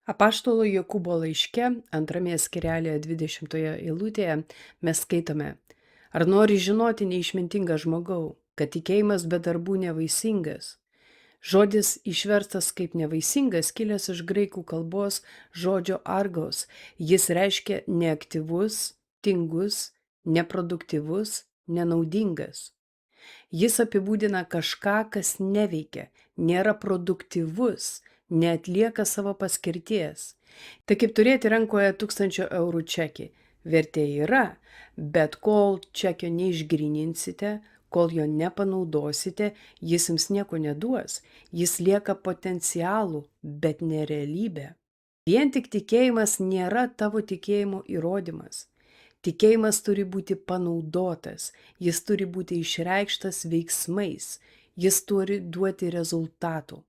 Apaštalo Jokūbo laiške, antrame skyrelėje 20 eilutėje mes skaitome: Ar nori žinoti neišmintingas žmogau, kad tikėjimas be darbų nevaisingas? Žodis išverstas kaip nevaisingas kilęs iš graikų kalbos žodžio argos. Jis reiškia neaktyvus, tingus, neproduktyvus, nenaudingas. Jis apibūdina kažką, kas neveikia, nėra produktyvus, neatlieka savo paskirties. Tai kaip turėti rankoje 1000 eurų čekį. Vertė yra, bet kol čekio neišgryninsite, kol jo nepanaudosite, jis jums nieko neduos. Jis lieka potencialų, bet ne realybė. Vien tik tikėjimas nėra tavo tikėjimo įrodymas. Tikėjimas turi būti panaudotas, jis turi būti išreikštas veiksmais, jis turi duoti rezultatų.